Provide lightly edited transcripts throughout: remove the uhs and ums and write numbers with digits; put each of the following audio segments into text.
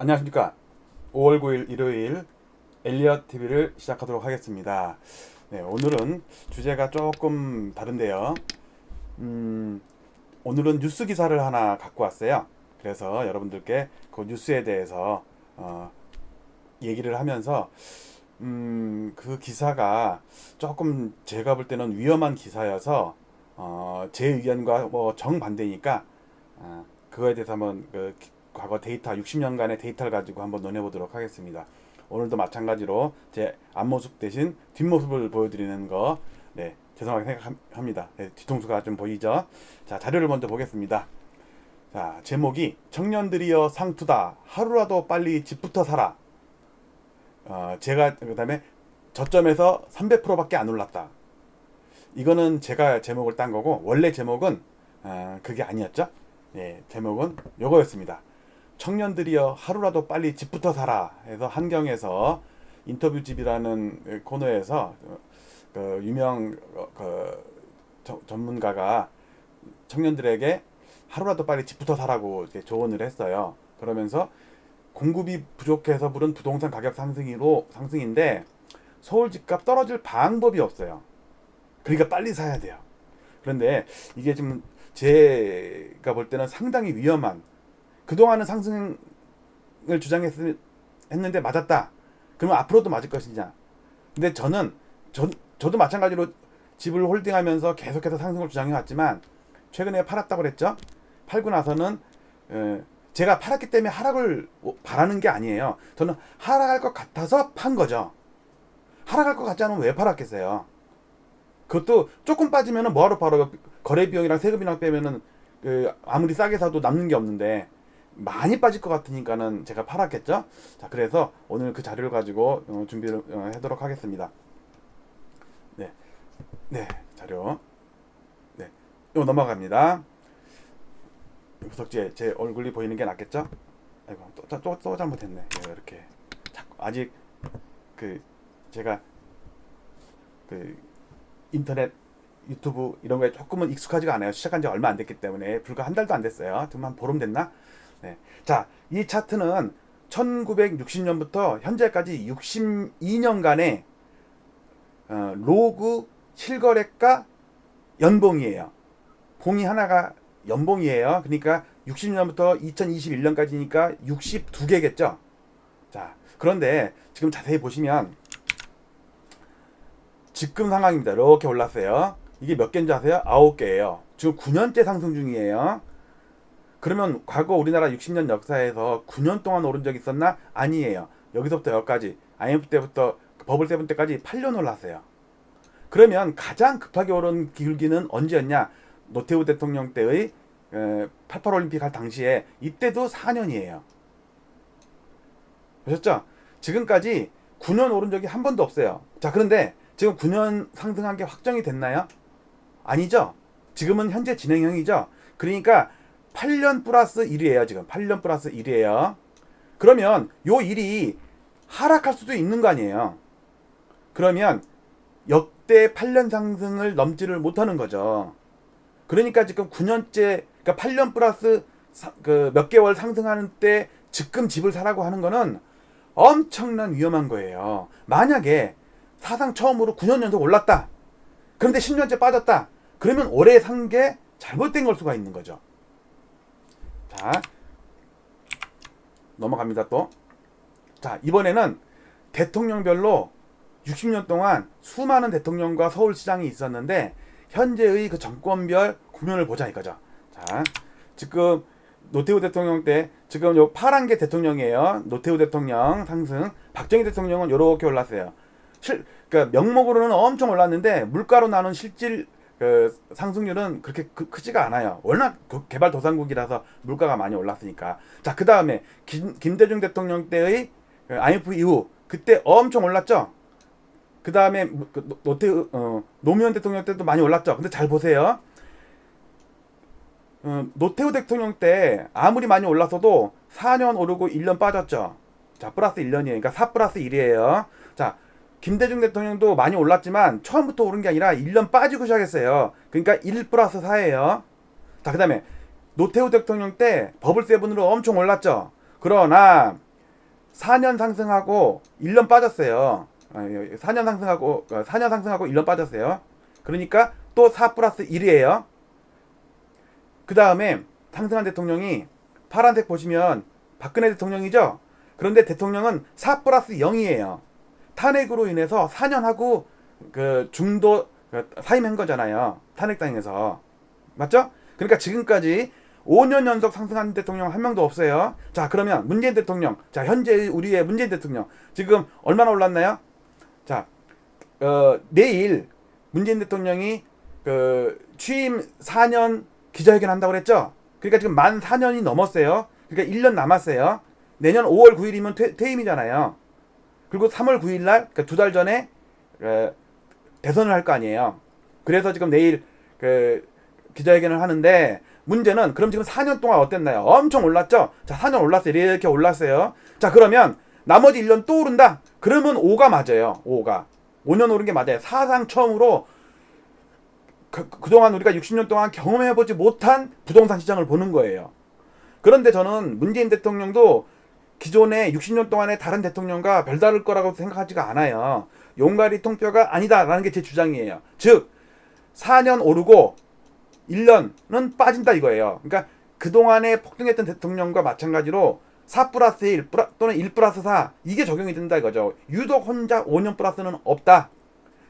안녕하십니까. 5월 9일 일요일 엘리엇 TV를 시작하도록 하겠습니다. 네, 오늘은 주제가 조금 다른데요. 오늘은 뉴스 기사를 하나 갖고 왔어요. 그래서 여러분들께 그 뉴스에 대해서 얘기를 하면서 그 기사가 조금 제가 볼 때는 위험한 기사여서 제 의견과 뭐 정반대니까 그거에 대해서 한번 과거 데이터 60년간의 데이터를 가지고 한번 논해보도록 하겠습니다. 오늘도 마찬가지로 제 앞모습 대신 뒷모습을 보여드리는 거 죄송하게 생각합니다. 뒤통수가 좀 보이죠? 자, 자료를 먼저 보겠습니다. 자, 제목이 청년들이여 상투다 하루라도 빨리 집부터 사라. 제가 그 다음에 저점에서 300%밖에 안 올랐다. 이거는 제가 제목을 딴 거고 원래 제목은 그게 아니었죠. 제목은 요거였습니다. 청년들이여 하루라도 빨리 집부터 사라 해서 한경에서 인터뷰집이라는 코너에서 그 유명 전문가가 청년들에게 하루라도 빨리 집부터 사라고 이렇게 조언을 했어요. 그러면서 공급이 부족해서 부른 부동산 가격 상승인데 서울 집값 떨어질 방법이 없어요. 그러니까 빨리 사야 돼요. 그런데 이게 지금 제가 볼 때는 상당히 위험한, 그동안은 상승을 주장했는데 맞았다. 그러면 앞으로도 맞을 것이냐. 근데 저도 마찬가지로 집을 홀딩하면서 계속해서 상승을 주장해왔지만 최근에 팔았다고 그랬죠. 팔고 나서는 제가 팔았기 때문에 하락을 바라는 게 아니에요. 저는 하락할 것 같아서 판 거죠. 하락할 것 같지 않으면 왜 팔았겠어요. 그것도 조금 빠지면은 뭐하러 팔아요. 거래 비용이랑 세금이랑 빼면은 아무리 싸게 사도 남는 게 없는데 많이 빠질 것 같으니까는 제가 팔았겠죠. 자, 그래서 오늘 그 자료를 가지고 준비를 하도록 하겠습니다. 네, 자료. 이거 넘어갑니다. 구석지에 제 얼굴이 보이는 게 낫겠죠? 아이고, 또 잘못했네. 이렇게 아직 제가 인터넷 유튜브 이런 거에 조금은 익숙하지가 않아요. 시작한 지 얼마 안 됐기 때문에. 불과 한 달도 안 됐어요. 지금 한 보름 됐나? 자, 이 차트는 1960년부터 현재까지 62년간의 로그 실거래가 연봉이에요. 봉이 하나가 연봉이에요. 그러니까 60년부터 2021년까지니까 62개겠죠. 자, 그런데 지금 자세히 보시면 지금 상황입니다. 이렇게 올랐어요. 이게 몇 개인지 아세요? 9개예요. 지금 9년째 상승 중이에요. 그러면 과거 우리나라 60년 역사에서 9년 동안 오른 적 있었나? 아니에요. 여기서부터 여기까지 IMF 때부터 버블 세븐 때까지 8년 올랐어요. 그러면 가장 급하게 오른 기울기는 언제였냐? 노태우 대통령 때의 88 올림픽 할 당시에 이때도 4년이에요. 보셨죠? 지금까지 9년 오른 적이 한 번도 없어요. 자, 그런데 지금 9년 상승한 게 확정이 됐나요? 아니죠. 지금은 현재 진행형이죠. 그러니까 8년 플러스 1이에요. 지금 8년 플러스 1이에요. 그러면 요 1이 하락할 수도 있는 거 아니에요. 그러면 역대 8년 상승을 넘지를 못하는 거죠. 그러니까 지금 9년째, 그러니까 8년 플러스 몇 개월 상승하는 때 지금 집을 사라고 하는 거는 엄청난 위험한 거예요. 만약에 사상 처음으로 9년 연속 올랐다. 그런데 10년째 빠졌다. 그러면 올해 산 게 잘못된 걸 수가 있는 거죠. 자, 넘어갑니다 또. 자, 이번에는 대통령별로 60년 동안 수많은 대통령과 서울시장이 있었는데 현재의 그 정권별 국면을 보자 이거죠. 자, 지금 노태우 대통령 때 지금 요 파란 게 대통령이에요. 노태우 대통령 상승. 박정희 대통령은 요렇게 올랐어요. 그러니까 명목으로는 엄청 올랐는데 물가로 나눈 실질 상승률은 그렇게 크지가 않아요. 워낙 개발도상국이라서 물가가 많이 올랐으니까. 자, 그 다음에 김대중 대통령 때의 IMF 이후 그때 엄청 올랐죠. 그 다음에 노무현 대통령 때도 많이 올랐죠. 근데 잘 보세요. 노태우 대통령 때 아무리 많이 올랐어도 4년 오르고 1년 빠졌죠. 자, 플러스 1년이에요. 그러니까 4 플러스 1이에요. 자, 김대중 대통령도 많이 올랐지만 처음부터 오른 게 아니라 1년 빠지고 시작했어요. 그러니까 1 플러스 4예요. 자, 그 다음에 노태우 대통령 때 버블 세븐으로 엄청 올랐죠. 그러나 4년 상승하고 1년 빠졌어요. 4년 상승하고 4년 상승하고 1년 빠졌어요. 그러니까 또 4 플러스 1이에요. 그 다음에 상승한 대통령이 파란색 보시면 박근혜 대통령이죠. 그런데 대통령은 4 플러스 0이에요. 탄핵으로 인해서 4년 하고 그 중도 사임한 거잖아요. 탄핵당해서. 맞죠? 그러니까 지금까지 5년 연속 상승한 대통령 한 명도 없어요. 자, 그러면 문재인 대통령, 자, 현재 우리의 문재인 대통령 지금 얼마나 올랐나요? 자, 내일 문재인 대통령이 취임 4년 기자회견 한다고 그랬죠? 그러니까 지금 만 4년이 넘었어요. 그러니까 1년 남았어요. 내년 5월 9일이면 퇴임이잖아요. 그리고 3월 9일 날, 그러니까 2달 전에 대선을 할 거 아니에요. 그래서 지금 내일 기자회견을 하는데, 문제는 그럼 지금 4년 동안 어땠나요? 엄청 올랐죠? 자, 4년 올랐어요. 이렇게 올랐어요. 자, 그러면 나머지 1년 또 오른다? 그러면 5가 맞아요. 5가. 5년 오른 게 맞아요. 사상 처음으로 그동안 우리가 60년 동안 경험해보지 못한 부동산 시장을 보는 거예요. 그런데 저는 문재인 대통령도 기존에 60년 동안의 다른 대통령과 별다를 거라고 생각하지가 않아요. 용가리 통뼈가 아니다라는 게 제 주장이에요. 즉 4년 오르고 1년은 빠진다 이거예요. 그러니까 그동안에 폭등했던 대통령과 마찬가지로 4 플러스 1 또는 1 플러스 4 이게 적용이 된다 이거죠. 유독 혼자 5년 플러스는 없다.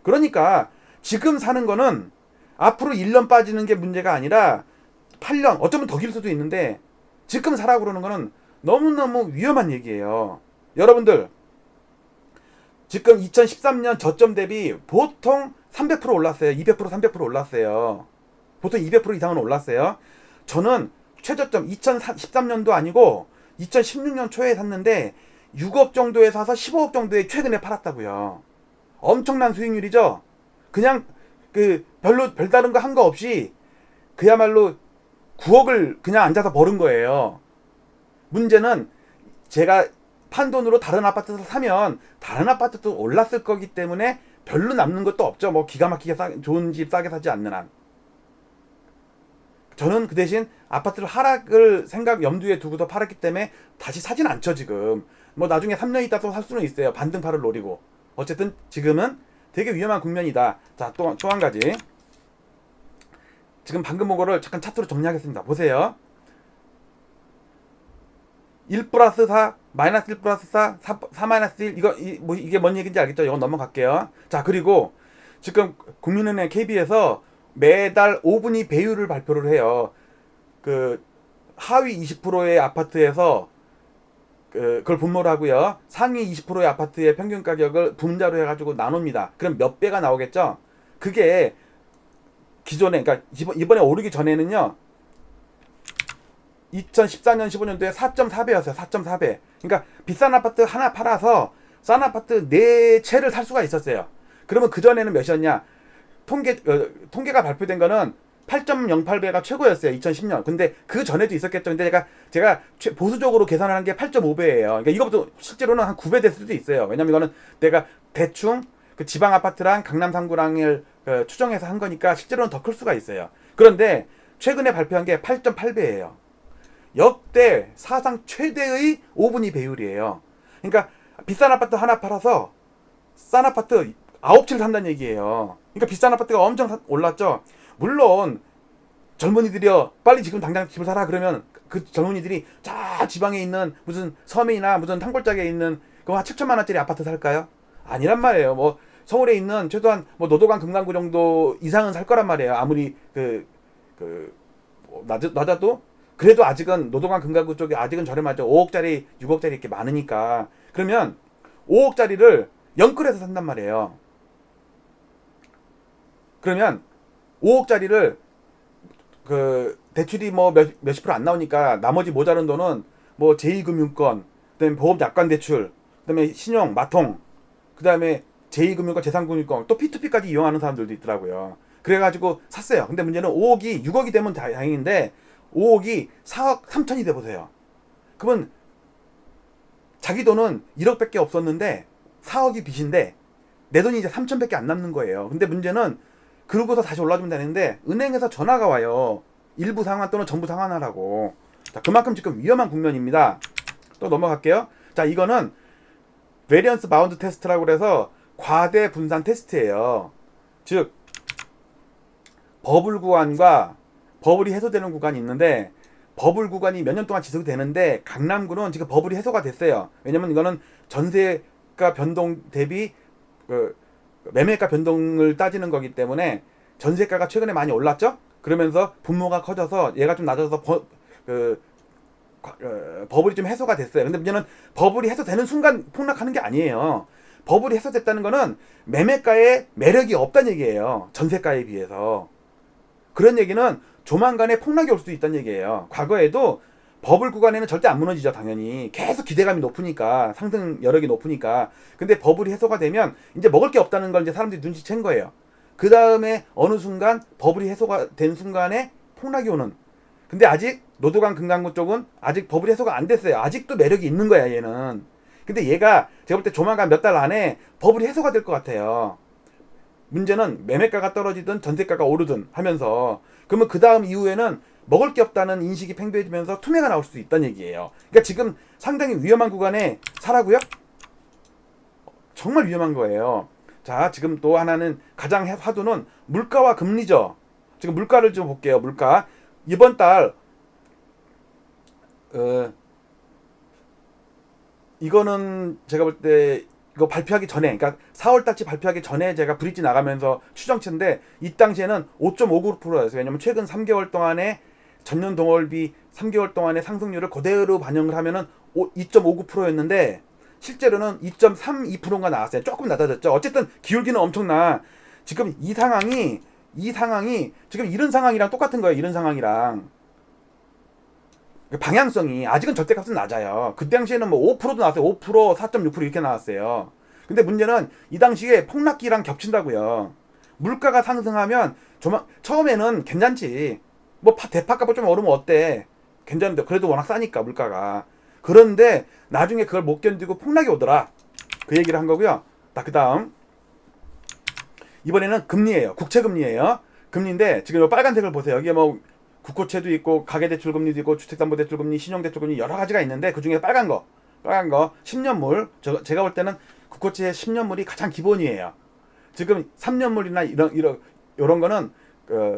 그러니까 지금 사는 거는 앞으로 1년 빠지는 게 문제가 아니라 8년 어쩌면 더 길 수도 있는데 지금 사라고 그러는 거는 너무너무 위험한 얘기예요. 여러분들 지금 2013년 저점 대비 보통 300% 올랐어요. 200% 300% 올랐어요. 보통 200% 이상은 올랐어요. 저는 최저점 2013년도 아니고 2016년 초에 샀는데 6억 정도에 사서 15억 정도에 최근에 팔았다고요. 엄청난 수익률이죠. 그냥 별다른 거 한 거 없이 그야말로 9억을 그냥 앉아서 버는 거예요. 문제는 제가 판 돈으로 다른 아파트를 사면 다른 아파트도 올랐을 거기 때문에 별로 남는 것도 없죠. 뭐 기가 막히게 좋은 집 싸게 사지 않는 한. 저는 그 대신 아파트를 하락을 염두에 두고서 팔았기 때문에 다시 사진 않죠, 지금. 뭐 나중에 3년 있다 또 살 수는 있어요. 반등파를 노리고. 어쨌든 지금은 되게 위험한 국면이다. 자, 또 한 가지. 지금 방금 본 거를 잠깐 차트로 정리하겠습니다. 보세요. 1 플러스 4, 마이너스 1 플러스 4, 4 마이너스 1, 이게 뭔 얘기인지 알겠죠? 이건 넘어갈게요. 자, 그리고 지금 국민은행 KB에서 매달 5분위 배율을 발표를 해요. 하위 20%의 아파트에서 그걸 분모를 하고요. 상위 20%의 아파트의 평균 가격을 분자로 해가지고 나눕니다. 그럼 몇 배가 나오겠죠? 그게 기존에, 그러니까 이번에 오르기 전에는요. 2014년 15년도에 4.4배였어요. 4.4배. 그러니까 비싼 아파트 하나 팔아서 싼 아파트 4채를 살 수가 있었어요. 그러면 그전에는 몇이었냐? 통계가 발표된 거는 8.08배가 최고였어요. 2010년. 근데 그 전에도 있었겠죠. 근데 제가 보수적으로 계산을 한 게 8.5배예요. 그러니까 이것도 실제로는 한 9배 될 수도 있어요. 왜냐면 이거는 내가 대충 그 지방 아파트랑 강남 3구랑을 추정해서 한 거니까 실제로는 더 클 수가 있어요. 그런데 최근에 발표한 게 8.8배예요. 역대 사상 최대의 5분위 배율이에요. 그러니까 비싼 아파트 하나 팔아서 싼 아파트 9채를 산다는 얘기예요. 그러니까 비싼 아파트가 엄청 올랐죠. 물론 젊은이들이요, 빨리 지금 당장 집을 사라 그러면 그 젊은이들이 저 지방에 있는 무슨 섬이나 무슨 산골짜기에 있는 그 한 7천만 원짜리 아파트 살까요? 아니란 말이에요. 뭐 서울에 있는 최소한 뭐 노도강 금강구 정도 이상은 살 거란 말이에요. 아무리 뭐 낮아도 그래도 아직은 노도강 금강구 쪽이 아직은 저렴하죠. 5억짜리 6억짜리 이렇게 많으니까. 그러면 5억짜리를 영끌해서 산단 말이에요. 그러면 5억짜리를 대출이 뭐 몇십 프로 안 나오니까 나머지 모자른 돈은 뭐 제2금융권, 그다음에 보험 약관 대출, 그다음에 신용, 마통, 그다음에 제2금융권, 제3금융권, 또 P2P까지 이용하는 사람들도 있더라고요. 그래가지고 샀어요. 근데 문제는 5억이 6억이 되면 다행인데 5억이 4억 3천이 돼 보세요. 그러면 자기 돈은 1억밖에 없었는데 4억이 빚인데 내 돈이 이제 3천밖에 안 남는 거예요. 근데 문제는 그러고서 다시 올라주면 되는데 은행에서 전화가 와요. 일부 상환 또는 전부 상환하라고. 자, 그만큼 지금 위험한 국면입니다. 또 넘어갈게요. 자, 이거는 베리언스 바운드 테스트라고 그래서 과대 분산 테스트예요. 즉 버블 구간과 버블이 해소되는 구간이 있는데, 버블 구간이 몇 년 동안 지속이 되는데 강남구는 지금 버블이 해소가 됐어요. 왜냐면 이거는 전세가 변동 대비 매매가 변동을 따지는 거기 때문에 전세가가 최근에 많이 올랐죠. 그러면서 분모가 커져서 얘가 좀 낮아서 버블이 좀 해소가 됐어요. 근데 문제는 버블이 해소되는 순간 폭락하는 게 아니에요. 버블이 해소됐다는 거는 매매가에 매력이 없다는 얘기예요. 전세가에 비해서. 그런 얘기는 조만간에 폭락이 올 수도 있다는 얘기예요. 과거에도 버블 구간에는 절대 안 무너지죠. 당연히 계속 기대감이 높으니까, 상승 여력이 높으니까. 근데 버블이 해소가 되면 이제 먹을 게 없다는 걸 이제 사람들이 눈치챈 거예요. 그 다음에 어느 순간 버블이 해소가 된 순간에 폭락이 오는. 근데 아직 노도강 금강구 쪽은 아직 버블이 해소가 안 됐어요. 아직도 매력이 있는 거야, 얘는. 근데 얘가 제가 볼 때 조만간 몇 달 안에 버블이 해소가 될 것 같아요. 문제는 매매가가 떨어지든 전세가가 오르든 하면서, 그러면 그 다음 이후에는 먹을 게 없다는 인식이 팽배해지면서 투매가 나올 수도 있다는 얘기예요. 그러니까 지금 상당히 위험한 구간에 사라고요? 정말 위험한 거예요. 자, 지금 또 하나는 가장 화두는 물가와 금리죠. 지금 물가를 좀 볼게요. 물가 이번 달 이거는 제가 볼 때 이거 발표하기 전에, 그러니까 4월달치 발표하기 전에 제가 브릿지 나가면서 추정치인데, 이 당시에는 5.59%였어요. 왜냐면 최근 3개월 동안에 전년 동월비 3개월 동안의 상승률을 그대로 반영을 하면은 2.59%였는데 실제로는 2.32%가 나왔어요. 조금 낮아졌죠. 어쨌든 기울기는 엄청나. 지금 이 상황이 지금 이런 상황이랑 똑같은 거예요. 이런 상황이랑 방향성이 아직은 절대값은 낮아요. 그 당시에는 뭐 5%도 나왔어요. 5%, 4.6% 이렇게 나왔어요. 근데 문제는 이 당시에 폭락기랑 겹친다고요. 물가가 상승하면 처음에는 괜찮지. 뭐 대파값을 좀 오르면 어때? 괜찮은데 그래도 워낙 싸니까 물가가. 그런데 나중에 그걸 못 견디고 폭락이 오더라. 그 얘기를 한 거고요. 그 다음 이번에는 금리예요. 국채금리예요. 금리인데 지금 빨간색을 보세요. 여기에 뭐 국고채도 있고 가계대출금리도 있고 주택담보대출금리, 신용대출금리 여러 가지가 있는데 그 중에 빨간 거 10년물. 제가 볼 때는 국고채 10년물이 가장 기본이에요. 지금 3년물이나 이런 거는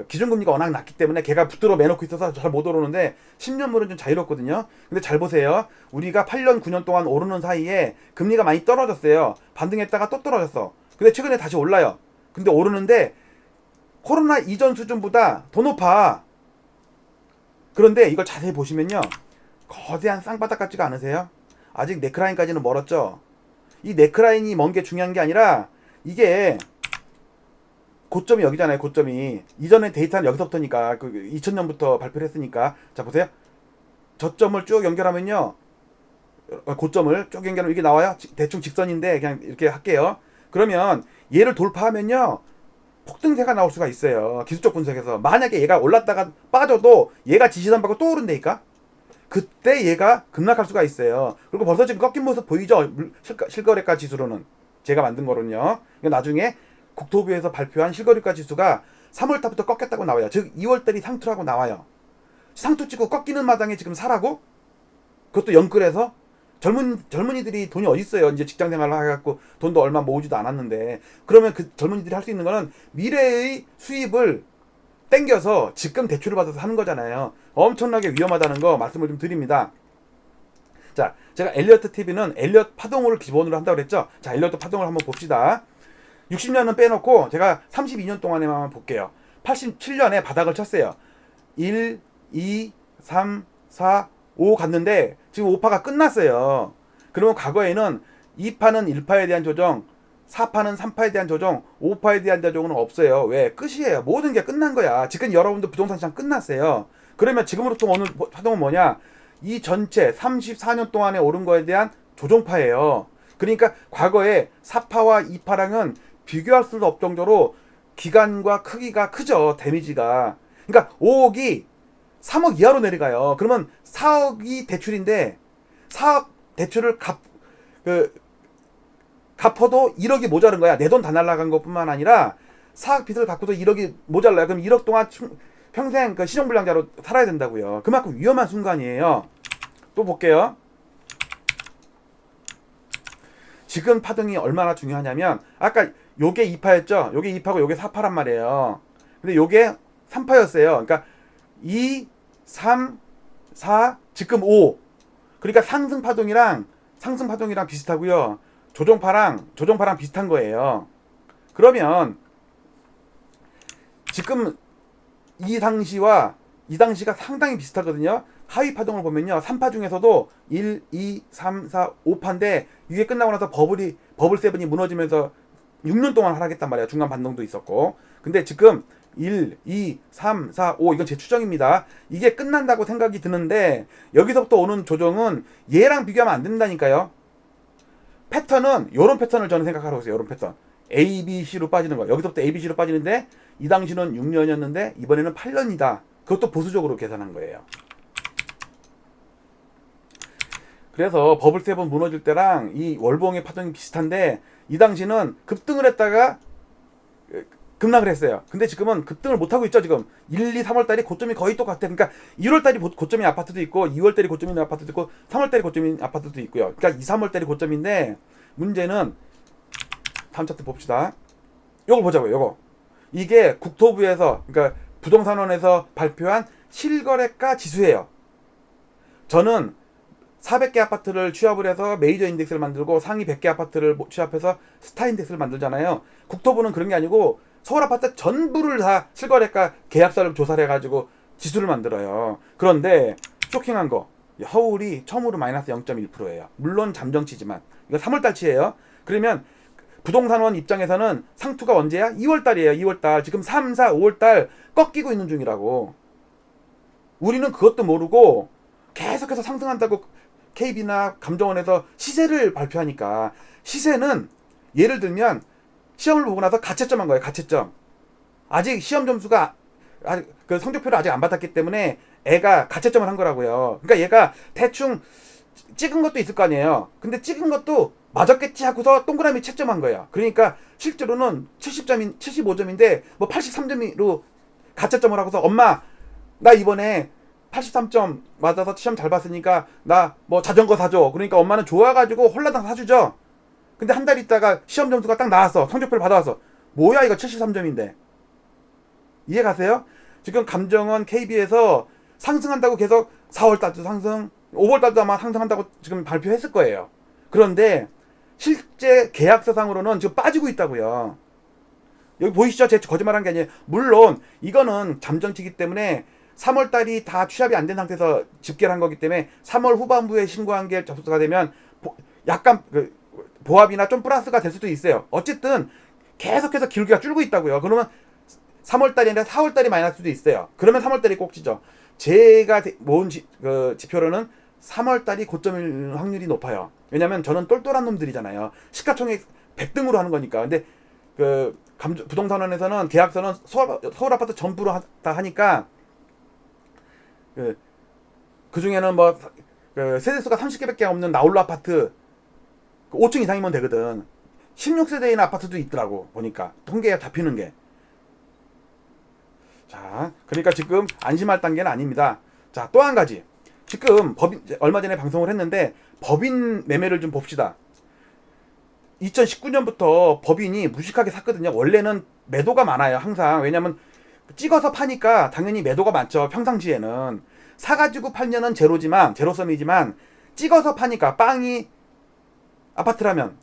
기준금리가 워낙 낮기 때문에 걔가 붙들어 매놓고 있어서 잘 못 오르는데 10년물은 좀 자유롭거든요. 근데 잘 보세요. 우리가 8년 9년 동안 오르는 사이에 금리가 많이 떨어졌어요. 반등했다가 또 떨어졌어. 근데 최근에 다시 올라요. 근데 오르는데 코로나 이전 수준보다 더 높아. 그런데 이걸 자세히 보시면요, 거대한 쌍바닥 같지가 않으세요? 아직 네크라인까지는 멀었죠. 이 네크라인이 먼 게 중요한 게 아니라 이게 고점이 여기잖아요. 고점이 이전에 데이터는 여기서부터니까 2000년부터 발표를 했으니까. 자 보세요. 저점을 쭉 연결하면요, 고점을 쭉 연결하면 이게 나와요. 대충 직선인데 그냥 이렇게 할게요. 그러면 얘를 돌파하면요 폭등세가 나올 수가 있어요. 기술적 분석에서. 만약에 얘가 올랐다가 빠져도 얘가 지지선 받고 또 오른다니까. 그때 얘가 급락할 수가 있어요. 그리고 벌써 지금 꺾인 모습 보이죠? 실거래가 지수로는 제가 만든 거는요. 나중에 국토부에서 발표한 실거래가 지수가 3월달부터 꺾였다고 나와요. 즉 2월달이 상투라고 나와요. 상투 찍고 꺾이는 마당에 지금 사라고? 그것도 연끌해서? 젊은이들이 돈이 어디 있어요? 이제 직장 생활을 해갖고 돈도 얼마 모으지도 않았는데. 그러면 그 젊은이들이 할 수 있는 거는 미래의 수입을 땡겨서 지금 대출을 받아서 하는 거잖아요. 엄청나게 위험하다는 거 말씀을 좀 드립니다. 자, 제가 엘리어트 TV는 엘리어트 파동을 기본으로 한다고 그랬죠? 자, 엘리어트 파동을 한번 봅시다. 60년은 빼놓고 제가 32년 동안에만 한번 볼게요. 87년에 바닥을 쳤어요. 1, 2, 3, 4, 5 갔는데 지금 5파가 끝났어요. 그러면 과거에는 2파는 1파에 대한 조정, 4파는 3파에 대한 조정, 5파에 대한 조정은 없어요. 왜? 끝이에요. 모든 게 끝난 거야. 지금 여러분들 부동산 시장 끝났어요. 그러면 지금으로부터 오는 파동은 뭐냐? 이 전체 34년 동안에 오른 거에 대한 조정파예요. 그러니까 과거에 4파와 2파랑은 비교할 수도 없을 정도로 기간과 크기가 크죠. 데미지가. 그러니까 5억이 3억 이하로 내려가요. 그러면 4억이 대출인데 4억 대출을 갚아도 1억이 모자른 거야. 내 돈 다 날라간 것뿐만 아니라 4억 빚을 갖고도 1억이 모자라요. 그럼 1억 동안 평생 신용불량자로 살아야 된다고요. 그만큼 위험한 순간이에요. 또 볼게요. 지금 파동이 얼마나 중요하냐면 아까 요게 2파였죠. 요게 2파고 요게 4파란 말이에요. 근데 요게 3파였어요. 그러니까 2, 3, 4, 지금 5. 그러니까 상승 파동이랑 비슷하고요. 조정파랑 비슷한 거예요. 그러면 지금 이 당시가 상당히 비슷하거든요. 하위 파동을 보면요. 3파 중에서도 1, 2, 3, 4, 5파인데 이게 끝나고 나서 버블 세븐이 무너지면서 6년 동안 하락했단 말이야. 중간 반동도 있었고. 근데 지금 1, 2, 3, 4, 5 이건 제 추정입니다. 이게 끝난다고 생각이 드는데 여기서부터 오는 조정은 얘랑 비교하면 안 된다니까요. 패턴은 요런 패턴을 저는 생각하고 있어요. 요런 패턴. A, B, C로 빠지는 거. 여기서부터 A, B, C로 빠지는데 이 당시는 6년이었는데 이번에는 8년이다. 그것도 보수적으로 계산한 거예요. 그래서 버블 세븐 무너질 때랑 이 월봉의 파동이 비슷한데 이 당시는 급등을 했다가 급락을 했어요. 근데 지금은 급등을 못하고 있죠. 지금 1, 2, 3월 달이 고점이 거의 똑같아. 그러니까 1월 달이 고점인 아파트도 있고 2월 달이 고점인 아파트도 있고 3월 달이 고점인 아파트도 있고요. 그러니까 2, 3월 달이 고점인데 문제는 다음 차트 봅시다. 요걸 보자고요. 요거. 이게 국토부에서 그러니까 부동산원에서 발표한 실거래가 지수예요. 저는 400개 아파트를 취합을 해서 메이저 인덱스를 만들고 상위 100개 아파트를 취합해서 스타 인덱스를 만들잖아요. 국토부는 그런 게 아니고 서울 아파트 전부를 다 실거래가 계약서를 조사를 해가지고 지수를 만들어요. 그런데 쇼킹한 거 서울이 처음으로 마이너스 0.1%예요. 물론 잠정치지만 이거 3월달치예요. 그러면 부동산원 입장에서는 상투가 언제야? 2월달이에요. 2월달. 지금 3, 4, 5월달 꺾이고 있는 중이라고. 우리는 그것도 모르고 계속해서 상승한다고 KB나 감정원에서 시세를 발표하니까 시세는 예를 들면 시험을 보고 나서 가채점 한 거예요. 가채점. 아직 시험 점수가 그 성적표를 아직 안 받았기 때문에 애가 가채점을 한 거라고요. 그러니까 얘가 대충 찍은 것도 있을 거 아니에요. 근데 찍은 것도 맞았겠지 하고서 동그라미 채점한 거예요. 그러니까 실제로는 75점인데 뭐 83점으로 가채점을 하고서 엄마 나 이번에 83점 맞아서 시험 잘 봤으니까 나 뭐 자전거 사줘. 그러니까 엄마는 좋아가지고 홀라당 사주죠. 근데 한 달 있다가 시험 점수가 딱 나왔어. 성적표를 받아왔어. 뭐야 이거 73점인데. 이해 가세요? 지금 감정원 KB에서 상승한다고 계속 4월달도 상승, 5월달도 아마 상승한다고 지금 발표했을 거예요. 그런데 실제 계약서상으로는 지금 빠지고 있다고요. 여기 보이시죠? 제 거짓말한 게 아니에요. 물론 이거는 잠정치기 때문에 3월달이 다 취합이 안 된 상태에서 집계를 한 거기 때문에 3월 후반부에 신고한 게 접수가 되면 약간 보합이나 좀 플러스가 될 수도 있어요. 어쨌든 계속해서 기울기가 줄고 있다고요. 그러면 3월달이 아니라 4월달이 마이너스 수도 있어요. 그러면 3월달이 꼭지죠. 제가 모은 지표로는 3월달이 고점일 확률이 높아요. 왜냐면 저는 똘똘한 놈들이잖아요. 시가총액 100등으로 하는 거니까. 근데 부동산원에서는 계약서는 서울 아파트 전부로 다 하니까 그 중에는 뭐 세대수가 30개밖에 없는 나홀로 아파트 5층 이상이면 되거든. 16세대인 아파트도 있더라고. 보니까 통계에 잡히는 게. 자, 그러니까 지금 안심할 단계는 아닙니다. 자, 또 한 가지. 지금 얼마 전에 방송을 했는데 법인 매매를 좀 봅시다. 2019년부터 법인이 무식하게 샀거든요. 원래는 매도가 많아요. 항상. 왜냐면 찍어서 파니까 당연히 매도가 많죠. 평상시에는. 사가지고 팔면은 제로섬이지만 찍어서 파니까 빵이 아파트라면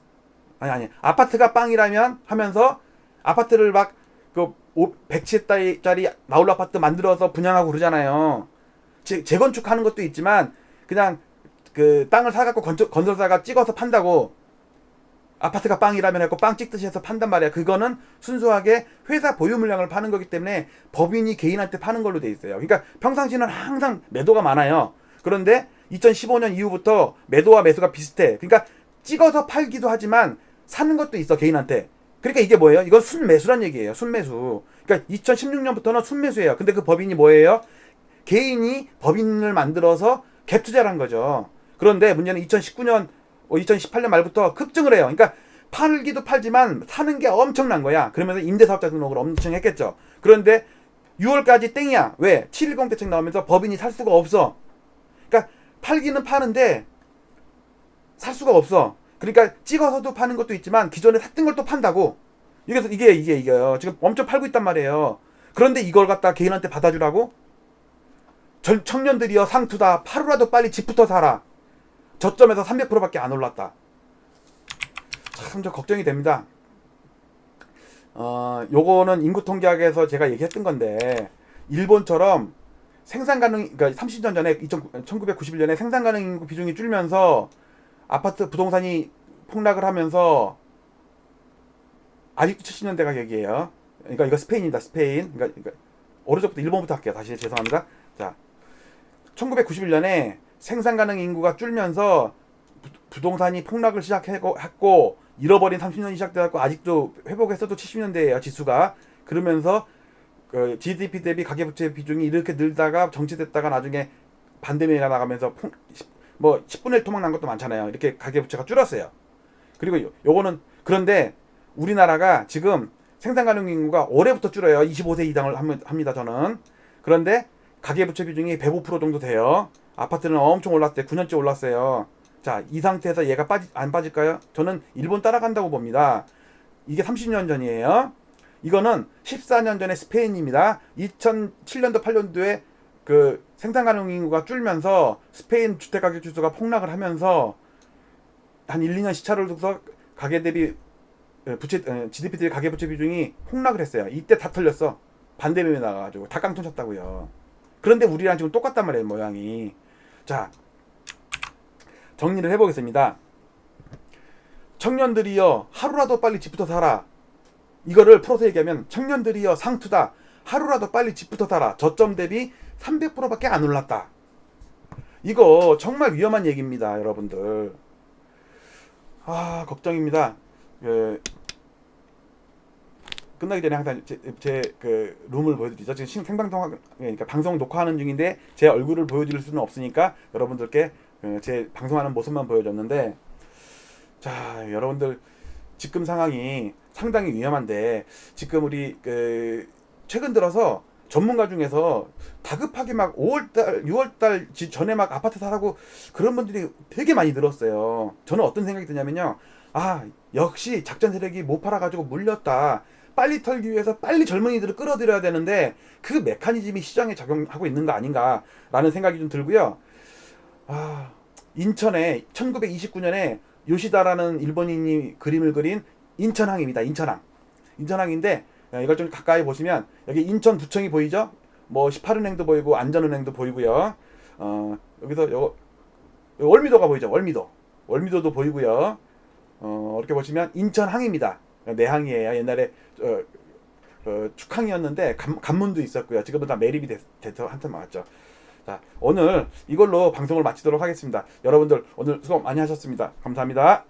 아파트가 빵이라면 하면서 아파트를 막 그 100채짜리 나홀로 아파트 만들어서 분양하고 그러잖아요. 재건축하는 것도 있지만 그냥 그 땅을 사갖고 건설사가 찍어서 판다고 아파트가 빵이라면 했고 빵 찍듯이 해서 판단 말이야. 그거는 순수하게 회사 보유 물량을 파는 거기 때문에 법인이 개인한테 파는 걸로 돼 있어요. 그러니까 평상시는 항상 매도가 많아요. 그런데 2015년 이후부터 매도와 매수가 비슷해. 그러니까 찍어서 팔기도 하지만 사는 것도 있어, 개인한테. 그러니까 이게 뭐예요? 이건 순매수란 얘기예요. 순매수. 그러니까 2016년부터는 순매수예요. 근데 그 법인이 뭐예요? 개인이 법인을 만들어서 갭 투자를 한 거죠. 그런데 문제는 2018년 말부터 급증을 해요. 그러니까 팔기도 팔지만 사는 게 엄청난 거야. 그러면서 임대사업자 등록을 엄청 했겠죠. 그런데 6월까지 땡이야. 왜? 710 대책 나오면서 법인이 살 수가 없어. 그러니까 팔기는 파는데 살 수가 없어. 그러니까 찍어서도 파는 것도 있지만 기존에 샀던 걸 또 판다고. 이게요. 지금 엄청 팔고 있단 말이에요. 그런데 이걸 갖다 개인한테 받아주라고? 청년들이여 상투다. 하루라도 빨리 집부터 사라. 저점에서 300%밖에 안 올랐다. 참 저 걱정이 됩니다. 요거는 인구 통계학에서 제가 얘기했던 건데 일본처럼 생산 가능, 그러니까 30년 전에 1991년에 생산 가능 인구 비중이 줄면서 아파트 부동산이 폭락을 하면서 아직도 70년대 가격이에요. 그러니까 이거 스페인입니다. 스페인. 그러니까 오른쪽부터 일본부터 할게요. 다시 죄송합니다. 자, 1991년에 생산 가능 인구가 줄면서 부동산이 폭락을 시작했고 잃어버린 30년이 시작돼갖고 아직도 회복했어도 70년대예요. 지수가. 그러면서 그 GDP 대비 가계부채 비중이 이렇게 늘다가 정체됐다가 나중에 반대매가 나가면서 뭐 10분의 1 토막 난 것도 많잖아요. 이렇게 가계부채가 줄었어요. 그리고 요거는 그런데 우리나라가 지금 생산 가능 인구가 올해부터 줄어요. 25세 이상을 합니다. 저는. 그런데 가계부채 비중이 105% 정도 돼요. 아파트는 엄청 올랐대요. 9년째 올랐어요. 자, 이 상태에서 얘가 안 빠질까요? 저는 일본 따라간다고 봅니다. 이게 30년 전이에요. 이거는 14년 전에 스페인입니다. 2007년도 8년도에 그 생산 가능 인구가 줄면서 스페인 주택 가격 지수가 폭락을 하면서 한 1, 2년 시차를 둬서 가계 대비 GDP 대비 가계 부채 비중이 폭락을 했어요. 이때 다 털렸어. 반대매매 나가가지고 다 깡통 쳤다고요. 그런데 우리랑 지금 똑같단 말이에요, 모양이. 자, 정리를 해보겠습니다. 청년들이여 하루라도 빨리 집부터 사라. 이거를 풀어서 얘기하면 청년들이여 상투다. 하루라도 빨리 집부터 사라. 저점 대비 300%밖에 안 올랐다. 이거 정말 위험한 얘기입니다, 여러분들. 걱정입니다. 끝나기 전에 항상 제 룸을 보여드리죠. 지금 생방송, 그러니까 방송 녹화하는 중인데 제 얼굴을 보여드릴 수는 없으니까 여러분들께 제 방송하는 모습만 보여줬는데, 자, 여러분들 지금 상황이 상당히 위험한데 지금 우리 최근 들어서 전문가 중에서 다급하게 막 5월달, 6월달 전에 막 아파트 사라고 그런 분들이 되게 많이 늘었어요. 저는 어떤 생각이 드냐면요. 역시 작전 세력이 못 팔아가지고 물렸다. 빨리 털기 위해서 빨리 젊은이들을 끌어들여야 되는데 그 메커니즘이 시장에 작용하고 있는 거 아닌가라는 생각이 좀 들고요. 인천에 1929년에 요시다라는 일본인이 그림을 그린 인천항입니다. 인천항인데 이걸 좀 가까이 보시면 여기 인천구청이 보이죠? 뭐 18은행도 보이고 안전은행도 보이고요. 여기서 월미도가 보이죠? 월미도도 보이고요. 이렇게 보시면 인천항입니다. 내항이에요. 옛날에 축항이었는데 간문도 있었고요. 지금은 다 매립이 돼서 한참 나왔죠. 자, 오늘 이걸로 방송을 마치도록 하겠습니다. 여러분들 오늘 수고 많이 하셨습니다. 감사합니다.